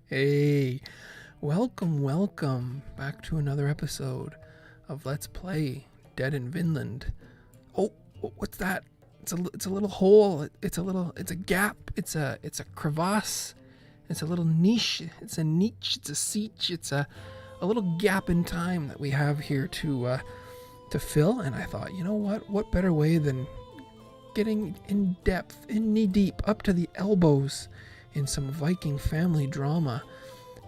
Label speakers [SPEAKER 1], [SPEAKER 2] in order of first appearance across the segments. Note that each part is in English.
[SPEAKER 1] Hey, welcome back to another episode of Let's Play Dead in Vinland. Oh, what's that? It's a little hole. It's a gap. It's a crevasse. It's a little niche. It's a niche. It's a siege. It's a little gap in time that we have here to fill. And I thought, you know what better way than getting in depth, in knee deep, up to the elbows in some Viking family drama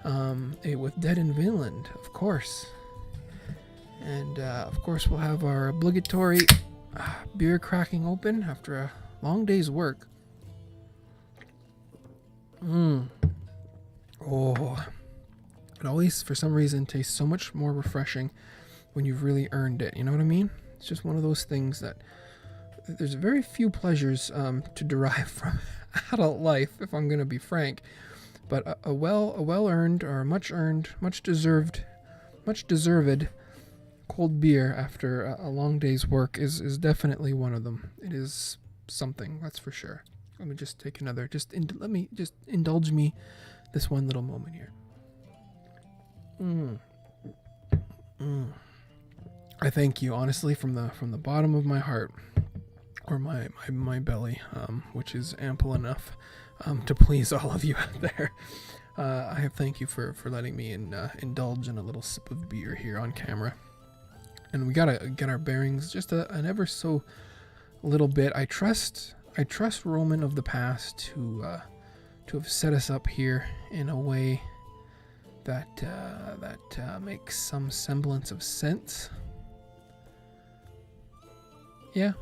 [SPEAKER 1] with Dead in Vinland, of course. And of course we'll have our obligatory beer cracking open after a long day's work. Oh, it always, for some reason, tastes so much more refreshing when you've really earned it. You know what I mean? It's just one of those things that there's very few pleasures to derive from adult life, if I'm going to be frank. But a well earned, or much earned, much deserved cold beer after a long day's work is definitely one of them. It is something, that's for sure. Let me just take another. Let me just indulge me this one little moment here. I thank you, honestly, from the bottom of my heart, or my belly, which is ample enough to please all of you out there. I thank you for letting me indulge in a little sip of beer here on camera. And we gotta get our bearings just an ever so little bit. I trust Roman of the past to have set us up here in a way that makes some semblance of sense. Yeah,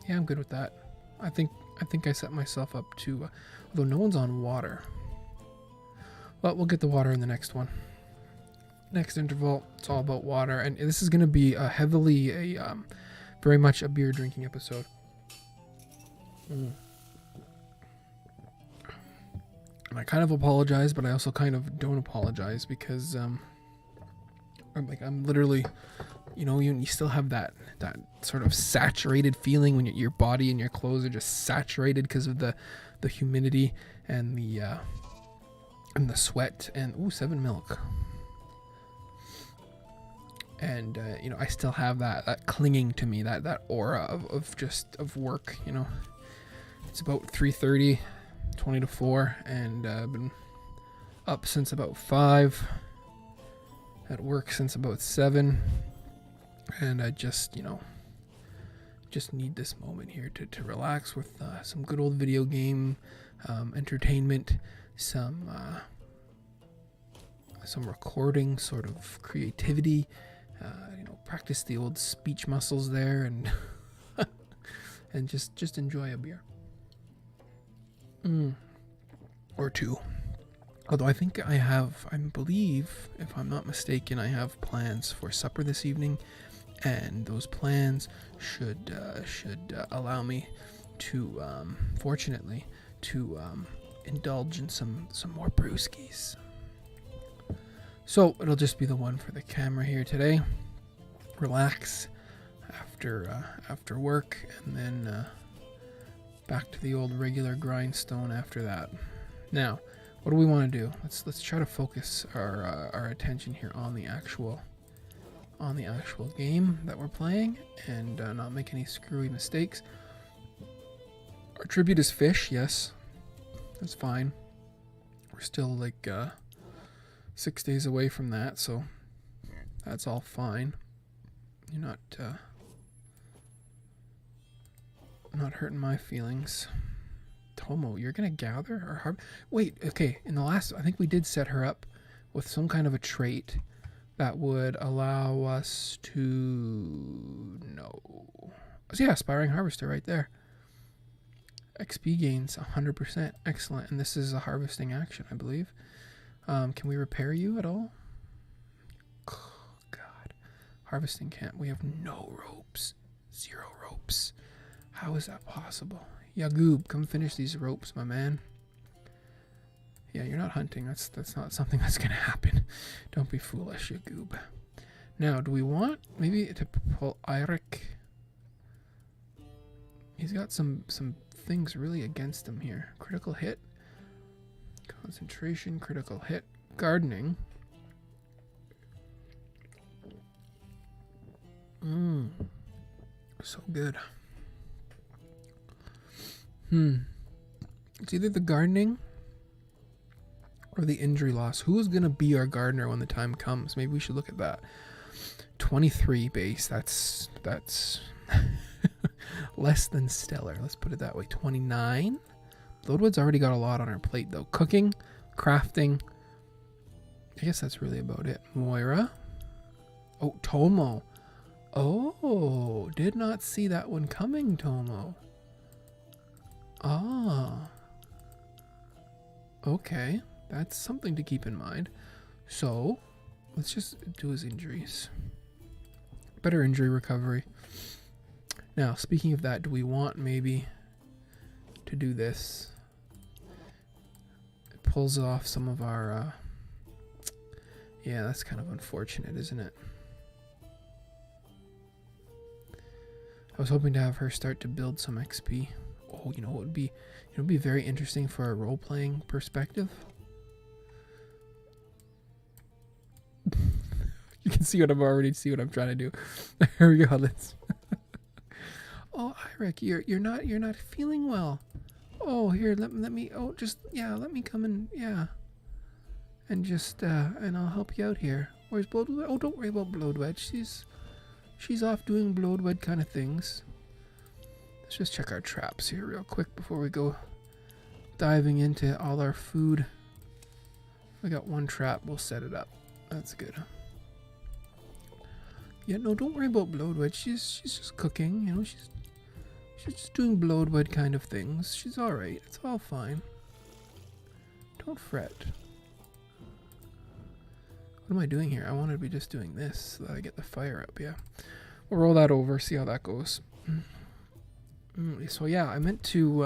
[SPEAKER 1] I'm good with that. I think I set myself up to, although no one's on water. Well, we'll get the water in the next one. Next interval, it's all about water, and this is going to be very much a beer drinking episode. And I kind of apologize, but I also kind of don't apologize because I'm literally, you still have that sort of saturated feeling when your body and your clothes are just saturated because of the humidity and the sweat and 7 milk. And I still have that clinging to me, that aura of work. It's about 3:30, 20 to 4, and I've been up since about 5, at work since about 7, and I just need this moment here to relax with some good old video game entertainment, some recording sort of creativity, practice the old speech muscles there, and and just enjoy a beer or two. Although I believe, if I'm not mistaken, I have plans for supper this evening, and those plans should allow me to, fortunately, to indulge in some more brewskis. So it'll just be the one for the camera here today. Relax after work, and then back to the old regular grindstone after that. Now, what do we want to do? Let's try to focus our attention here on the actual game that we're playing, and not make any screwy mistakes. Our tribute is fish, yes, that's fine. We're still like 6 days away from that, so that's all fine. You're not hurting my feelings. Tomo, you're gonna gather or wait, okay, in the last, I think we did set her up with some kind of a trait that would allow us to aspiring harvester right there. XP gains 100%. Excellent. And this is a harvesting action, I believe. Can we repair you at all? Oh, God. Harvesting camp. We have no ropes. 0 ropes. How is that possible? Yagoob, come finish these ropes, my man. Yeah, you're not hunting. That's not something that's going to happen. Don't be foolish, Yagoob. Now, do we want maybe to pull Eirik? He's got some things really against him here. Critical hit. Concentration, critical hit, gardening. So good. It's either the gardening or the injury loss. Who is going to be our gardener when the time comes? Maybe we should look at that. 23 base. That's less than stellar. Let's put it that way. 29. Bloodwood's already got a lot on her plate, though. Cooking, crafting. I guess that's really about it. Moira. Oh, Tomo. Oh, did not see that one coming, Tomo. Ah. Okay, that's something to keep in mind. So, let's just do his injuries. Better injury recovery. Now, speaking of that, do we want maybe to do this? It pulls off some of our... yeah, that's kind of unfortunate, isn't it? I was hoping to have her start to build some XP. Oh, you know, it would be very interesting for a role-playing perspective. You can see what I'm trying to do. There we go. Let's. Oh, Eirik, you're not feeling well. Oh, here, let me. Oh, just let me come in. Yeah, and just and I'll help you out here. Where's Bloodwood? Oh, don't worry about Bloodwood. She's off doing Bloodwood kind of things. Let's just check our traps here real quick before we go diving into all our food. We got one trap. We'll set it up. That's good. Yeah, no, don't worry about Bloodwood. She's just cooking. You know, she's just doing Bloodwood kind of things. She's all right. It's all fine. Don't fret. What am I doing here? I wanted to be just doing this so that I get the fire up. Yeah, we'll roll that over. See how that goes. So yeah, I meant to.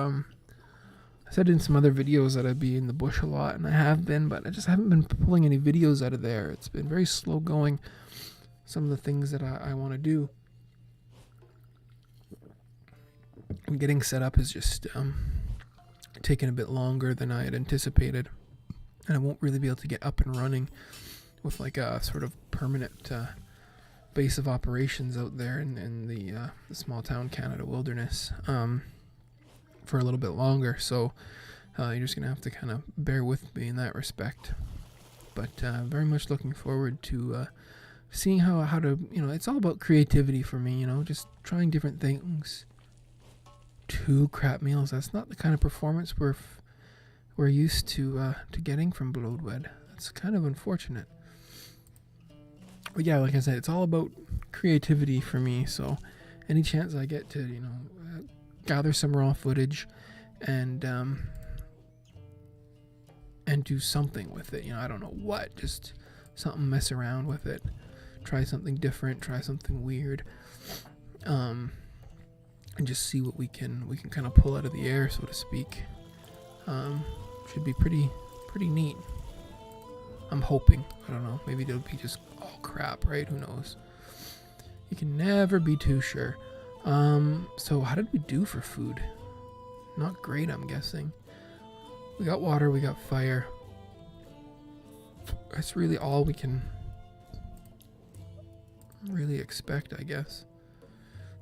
[SPEAKER 1] I said in some other videos that I'd be in the bush a lot, and I have been, but I just haven't been pulling any videos out of there. It's been very slow going. Some of the things that I want to do. And getting set up is just taking a bit longer than I had anticipated. And I won't really be able to get up and running with like a sort of permanent base of operations out there in the small town Canada wilderness for a little bit longer. So you're just going to have to kind of bear with me in that respect. But very much looking forward to seeing how to, it's all about creativity for me, just trying different things. 2 crap meals. That's not the kind of performance we're used to getting from Bloodwood. That's kind of unfortunate. But yeah, like I said, it's all about creativity for me. So any chance I get to, gather some raw footage and do something with it. I don't know what, just something, mess around with it, try something different, try something weird, and just see what we can kind of pull out of the air, so to speak. Should be pretty neat. I'm hoping. I don't know. Maybe it'll be just all crap, right? Who knows? You can never be too sure. So how did we do for food? Not great, I'm guessing. We got water, we got fire. That's really all we can really expect, I guess.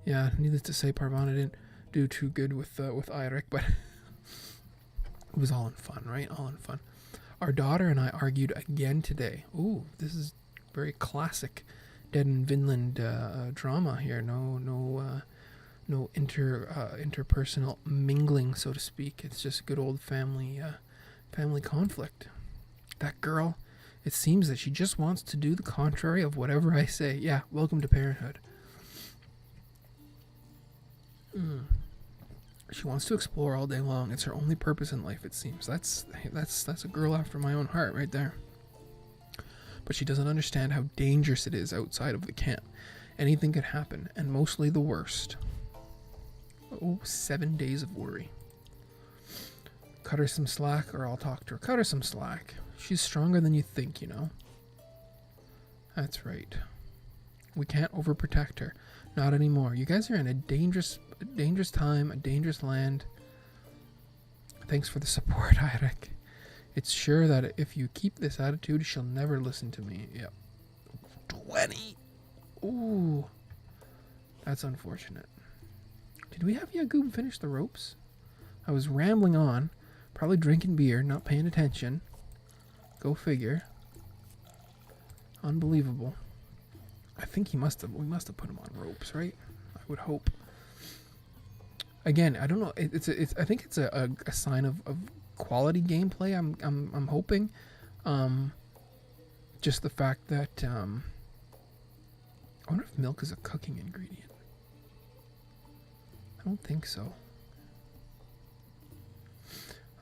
[SPEAKER 1] Yeah, needless to say, Parvana didn't do too good with Eirik, but it was all in fun, right? All in fun. Our daughter and I argued again today. Ooh, this is very classic Dead in Vinland drama here. No interpersonal mingling, so to speak. It's just good old family conflict. That girl, it seems that she just wants to do the contrary of whatever I say. Yeah, welcome to parenthood. She wants to explore all day long. It's her only purpose in life, it seems. That's a girl after my own heart right there. But she doesn't understand how dangerous it is outside of the camp. Anything could happen, and mostly the worst. Oh, 7 days of worry. Cut her some slack, or I'll talk to her. Cut her some slack. She's stronger than you think, That's right. We can't overprotect her. Not anymore. You guys are in a dangerous time, a dangerous land. Thanks for the support, Eirik. It's sure that if you keep this attitude, she'll never listen to me. Yep. 20. Ooh. That's unfortunate. Did we have Yagoob finish the ropes? I was rambling on, probably drinking beer, not paying attention. Go figure. Unbelievable. I think we must have put him on ropes, right? I would hope. Again, I don't know. I think it's a sign of quality gameplay. I'm hoping. Just the fact that I wonder if milk is a cooking ingredient. I don't think so.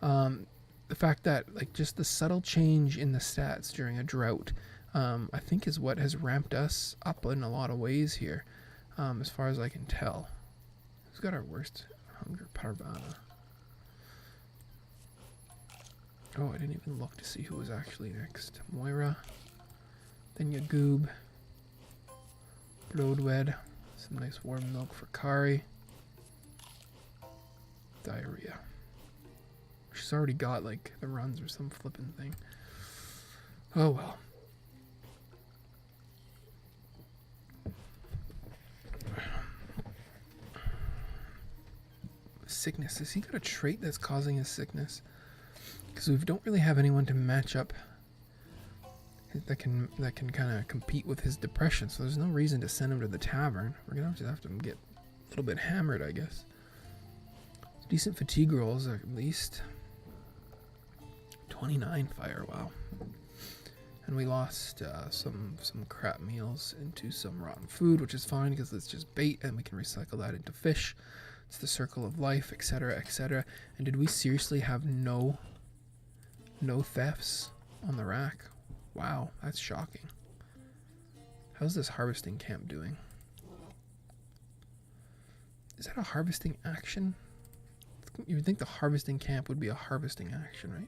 [SPEAKER 1] The fact that like just the subtle change in the stats during a drought, I think is what has ramped us up in a lot of ways here, as far as I can tell. Who's got our worst hunger? Parvana. Oh, I didn't even look to see who was actually next. Moira. Then Yagoob. Bloodwed. Some nice warm milk for Kari. Diarrhea. She's already got like the runs or some flippin' thing. Oh well. Sickness. Has he got a trait that's causing his sickness? Because we don't really have anyone to match up that can kind of compete with his depression. So there's no reason to send him to the tavern. We're gonna just have to get a little bit hammered, I guess. Decent fatigue rolls at least. 29 fire. Wow. And we lost some crap meals into some rotten food, which is fine because it's just bait and we can recycle that into fish. It's the circle of life, etc., etc. And did we seriously have no thefts on the rack? Wow, that's shocking. How's this harvesting camp doing? Is that a harvesting action? You would think the harvesting camp would be a harvesting action, right?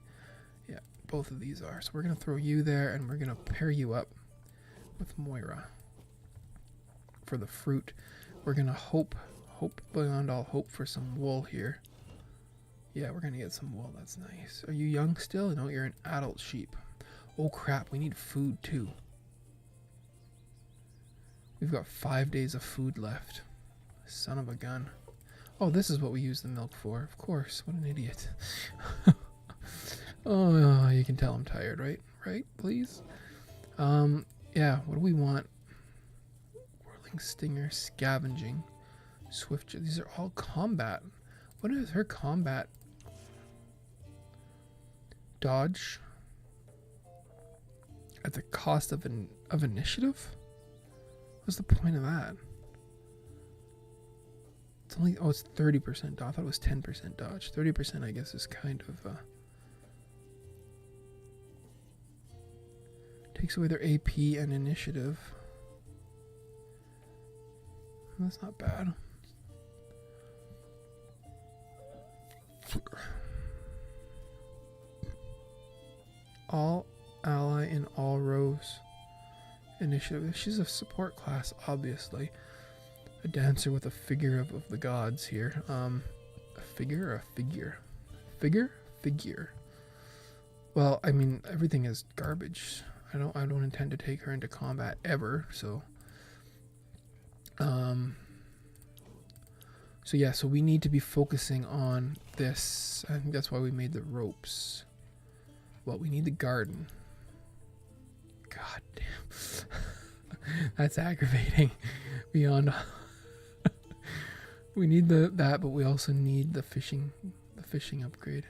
[SPEAKER 1] Yeah, both of these are. So we're going to throw you there, and we're going to pair you up with Moira. For the fruit, we're going to hope beyond all hope for some wool here. Yeah, we're going to get some wool. That's nice. Are you young still? No, you're an adult sheep. Oh, crap. We need food, too. We've got 5 days of food left. Son of a gun. Oh, this is what we use the milk for. Of course. What an idiot. Oh, you can tell I'm tired, right? Right, please? Yeah, what do we want? Whirling Stinger, Scavenging, Swift. These are all combat. What is her combat? Dodge. At the cost of initiative? What's the point of that? It's only, oh, it's 30% dodge. I thought it was 10% dodge. 30% I guess is kind of takes away their AP and initiative. That's not bad. All ally in all rows. Initiative. She's a support class, obviously. A dancer with a figure of the gods here. A figure or a figure? Figure. Well, I mean, everything is garbage. I don't intend to take her into combat ever, so so we need to be focusing on this. I think that's why we made the ropes. Well, we need the garden. God damn. That's aggravating. Beyond. We need that, but we also need the fishing upgrade.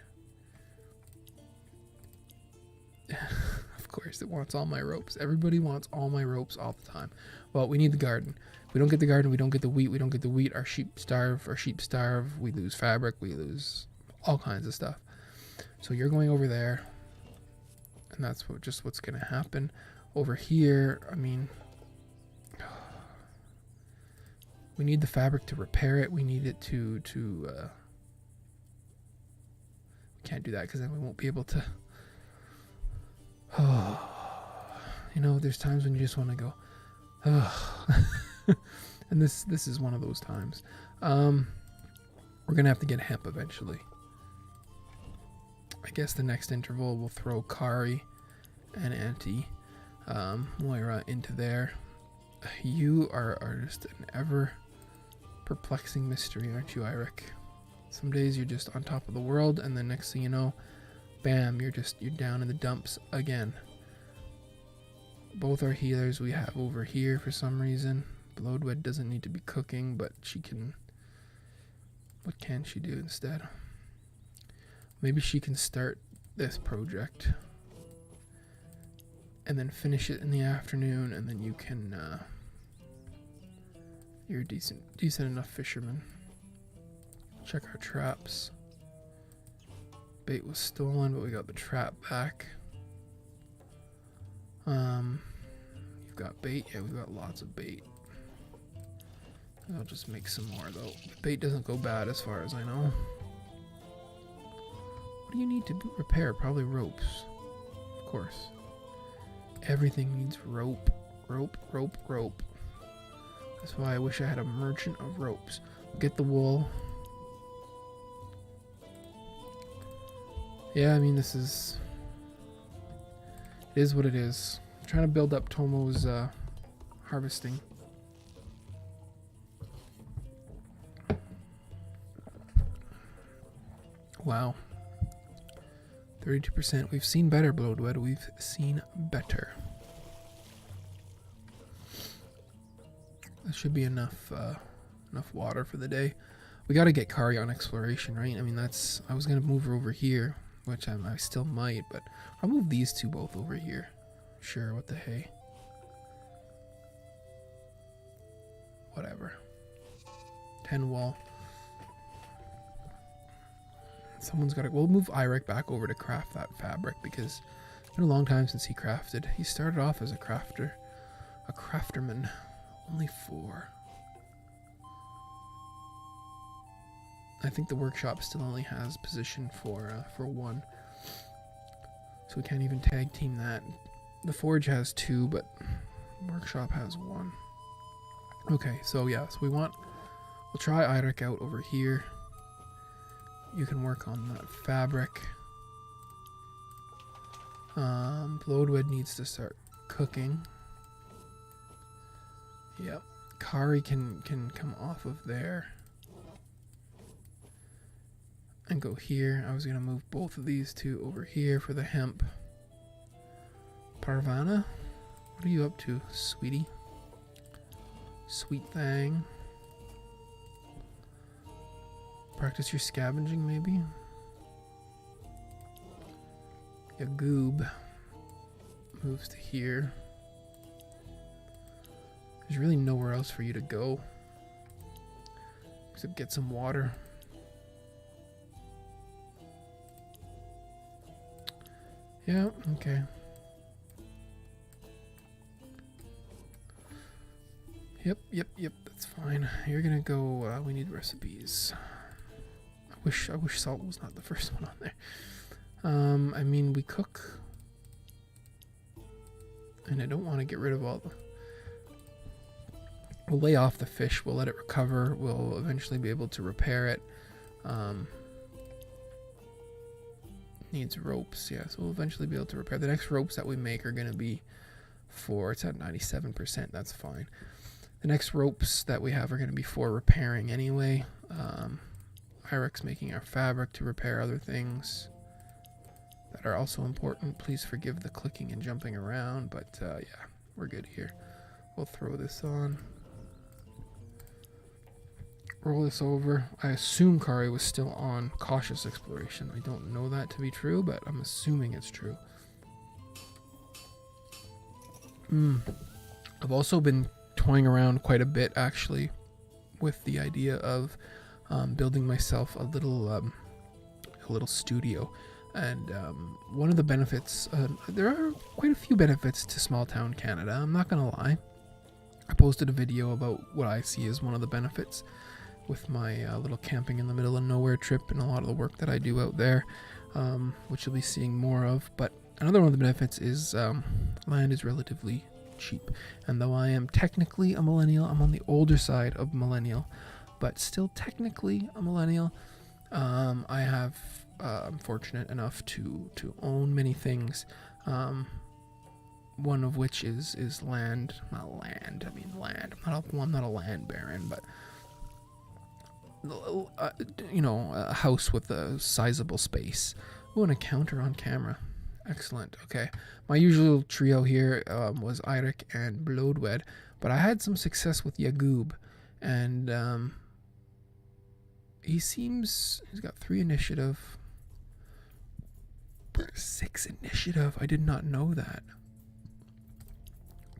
[SPEAKER 1] Of course, it wants all my ropes. Everybody wants all my ropes all the time. Well, we need the garden. If we don't get the garden, we don't get the wheat. We don't get the wheat, our sheep starve. We lose fabric. We lose all kinds of stuff. So you're going over there, and that's what's going to happen. Over here, I mean, we need the fabric to repair it. We need it to we can't do that because then we won't be able to. Oh, you know, there's times when you just want to go, oh. And this is one of those times. We're gonna have to get hemp eventually. I guess the next interval we'll throw Kari and Auntie Moira into there. You are just an ever perplexing mystery, aren't you, Eirik? Some days you're just on top of the world, and then next thing you know, bam, you're down in the dumps again. Both our healers we have over here for some reason. Bloodwed doesn't need to be cooking, but she can... What can she do instead? Maybe she can start this project and then finish it in the afternoon, and then you can... You're a decent enough fisherman. Check our traps. Bait was stolen, but we got the trap back. You've got bait? Yeah, we've got lots of bait. I'll just make some more though. Bait doesn't go bad as far as I know. What do you need to repair? Probably ropes. Of course. Everything needs rope. Rope, rope, rope. That's why I wish I had a merchant of ropes. Get the wool. Yeah, I mean, this is... It is what it is. I'm trying to build up Tomo's harvesting. Wow. 32%. We've seen better, Bloodwood. We've seen better. That should be enough water for the day. We got to get Kari on exploration, right? I mean, that's... I was going to move her over here, which I still might, but I'll move these two both over here. Sure, what the hey. Whatever. 10 wall. Someone's got to... We'll move Eirik back over to craft that fabric, because it's been a long time since he crafted. He started off as a crafter. A crafterman. Only 4. I think the workshop still only has position for 1. So we can't even tag team that. The forge has 2, but workshop has 1. Okay, so yeah, so we'll try Eirik out over here. You can work on that fabric. Bloodwood needs to start cooking. Yep. Kari can come off of there and go here. I was going to move both of these two over here for the hemp. Parvana, what are you up to, sweetie? Sweet thing. Practice your scavenging, maybe? Yeah, Goob moves to here. There's really nowhere else for you to go except get some water. Yeah, okay. Yep, that's fine. You're gonna go, we need recipes. I wish salt was not the first one on there. I mean, we cook. And I don't want to get rid of all the... We'll lay off the fish, we'll let it recover, we'll eventually be able to repair it. Needs ropes, yeah, so we'll eventually be able to repair. The next ropes that we make are going to be for, it's at 97%, that's fine. The next ropes that we have are going to be for repairing anyway. Eirik's making our fabric to repair other things that are also important. Please forgive the clicking and jumping around, but yeah, we're good here. We'll throw this on. Roll this over. I assume Kari was still on cautious exploration. I don't know that to be true, but I'm assuming it's true. I've also been toying around quite a bit, actually, with the idea of building myself a little studio. And one of the benefits, there are quite a few benefits to small town Canada, I'm not gonna lie. I posted a video about what I see as one of the benefits with my little camping in the middle of nowhere trip and a lot of the work that I do out there, which you'll be seeing more of. But another one of the benefits is land is relatively cheap. And though I am technically a millennial, I'm on the older side of millennial, but still technically a millennial. I have I'm fortunate enough to own many things. One of which is land. Not land. I mean land. I'm not a land baron, but you know, a house with a sizable space. Oh, an encounter on camera. Excellent. Okay, my usual trio here was Eirik and Bloodwed, but I had some success with Yagub, and he's got 3 initiative, 6 initiative. I did not know that.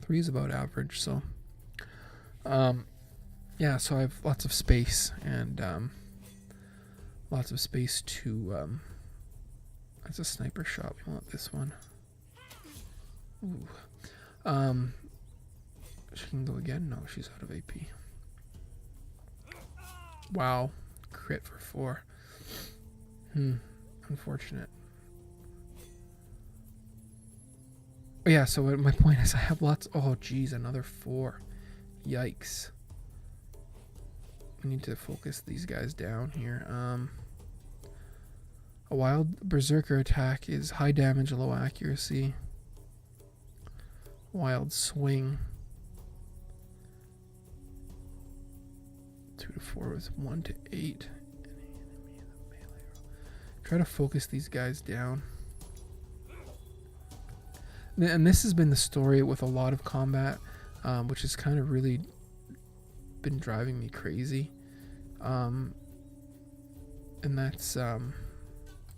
[SPEAKER 1] 3 is about average, so yeah, so I have lots of space and lots of space to that's a sniper shot. We want this one. Ooh. She can go again? No, she's out of AP. Wow. Crit for 4. Unfortunate. But yeah, so my point is I have lots. Oh geez, another 4. Yikes. I need to focus these guys down here. A wild berserker attack is high damage, low accuracy. Wild swing. 2 to 4 with 1 to 8. Try to focus these guys down. And this has been the story with a lot of combat, which has kind of really been driving me crazy. And that's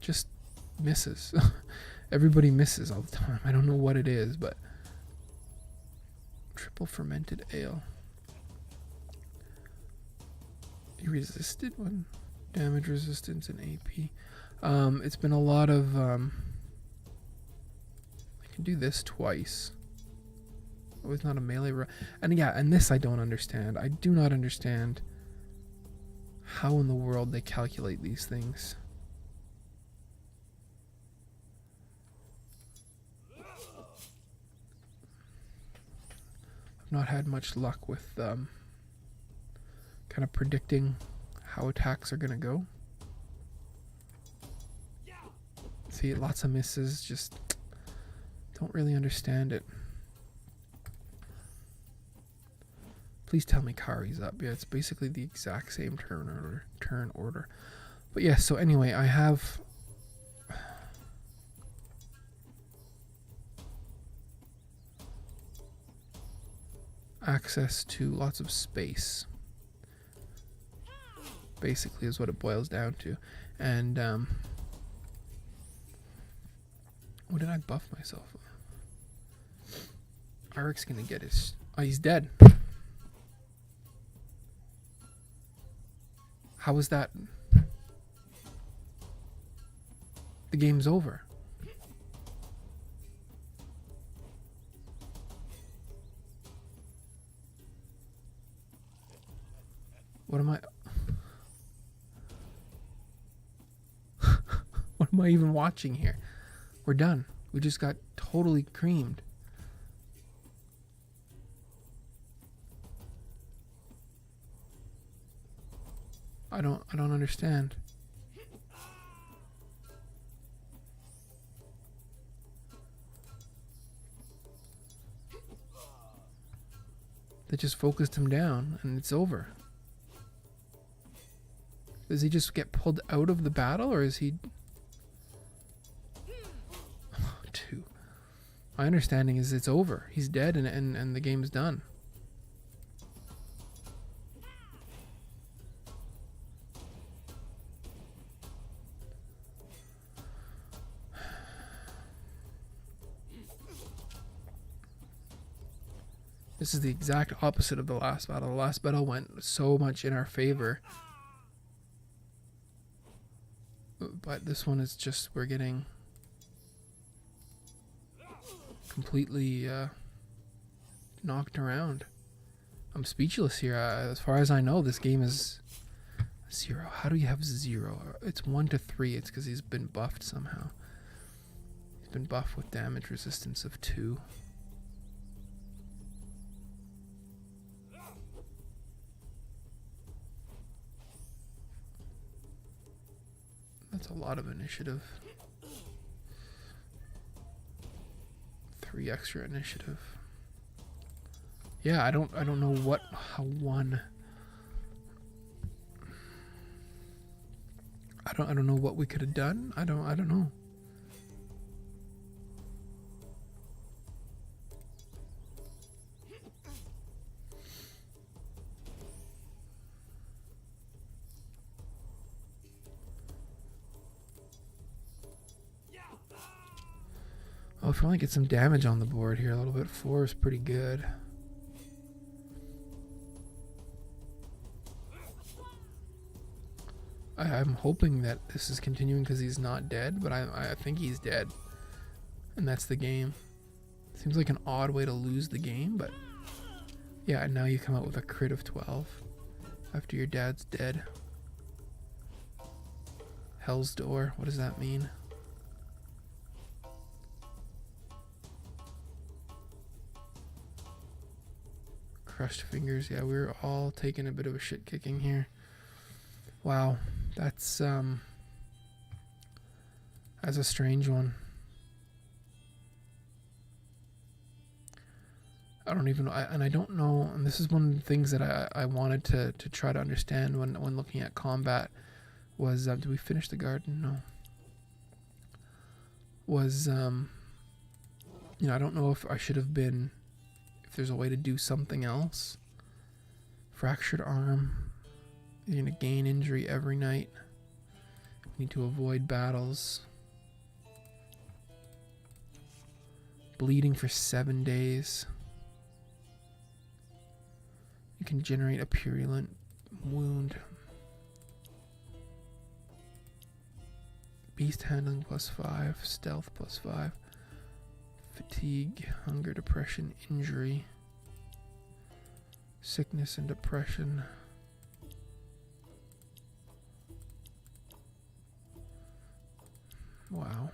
[SPEAKER 1] just misses. Everybody misses all the time. I don't know what it is, but triple fermented ale. You resisted one damage resistance and AP. It's been a lot of I can do this twice. Oh, it's not a melee and yeah, and this I don't understand. I do not understand how in the world they calculate these things. I've not had much luck with kind of predicting how attacks are gonna go. See, lots of misses, just don't really understand it. Please tell me Kari's up. Yeah, it's basically the exact same turn order. But yeah, so anyway, I have access to lots of space. Basically is what it boils down to. And what did I buff myself? Eirik's gonna get his... Oh, he's dead. How was that? The game's over. What am I... What am I even watching here? We're done. We just got totally creamed. I don't understand. They just focused him down and it's over. Does he just get pulled out of the battle, or is he... Oh, 2. My understanding is it's over. He's dead and the game's done. This is the exact opposite of the last battle. The last battle went so much in our favor. But this one is just, we're getting completely knocked around. I'm speechless here. As far as I know, this game is 0. How do you have 0? It's 1 to 3. It's because he's been buffed somehow. He's been buffed with damage resistance of 2. It's a lot of initiative. 3 extra initiative. Yeah, I don't know how one. I don't know what we could have done. I don't know. Oh, if we only get some damage on the board here a little bit. 4 is pretty good. I'm hoping that this is continuing because he's not dead, but I think he's dead. And that's the game. Seems like an odd way to lose the game, but yeah, and now you come out with a crit of 12 after your dad's dead. Hell's Door, what does that mean? Crushed fingers, yeah, we were all taking a bit of a shit kicking here. Wow, that's a strange one. I don't even know, and I don't know, and this is one of the things that I wanted to try to understand when looking at combat was, did we finish the garden? No. Was, you know, I don't know if I should have been, if there's a way to do something else. Fractured arm. You're going to gain injury every night. You need to avoid battles. Bleeding for 7 days. You can generate a purulent wound. Beast handling +5. Stealth +5. Fatigue, hunger, depression, injury. Sickness and depression. Wow.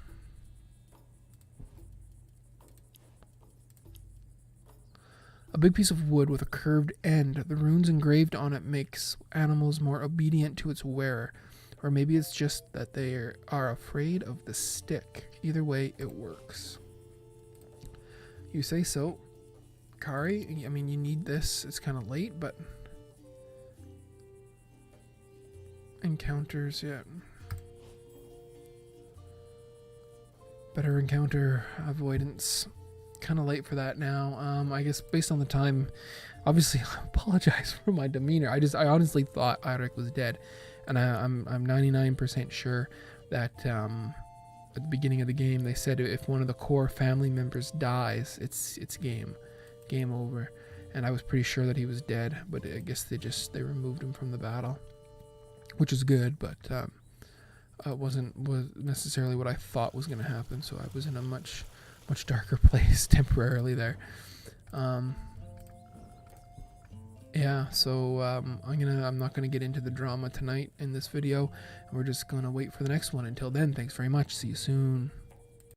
[SPEAKER 1] A big piece of wood with a curved end. The runes engraved on it makes animals more obedient to its wearer. Or maybe it's just that they are afraid of the stick. Either way, it works. You say so. Kari, I mean, you need this. It's kind of late, but... Encounters, yeah. Better encounter avoidance. Kind of late for that now. I guess based on the time, obviously I apologize for my demeanor. I honestly thought Eirik was dead, and I'm 99% sure that at the beginning of the game they said if one of the core family members dies, it's game over, and I was pretty sure that he was dead, but I guess they removed him from the battle, which is good, but was necessarily what I thought was going to happen. So I was in a much darker place temporarily there. Yeah, so I'm not gonna get into the drama tonight in this video. We're just gonna wait for the next one. Until then, thanks very much. See you soon.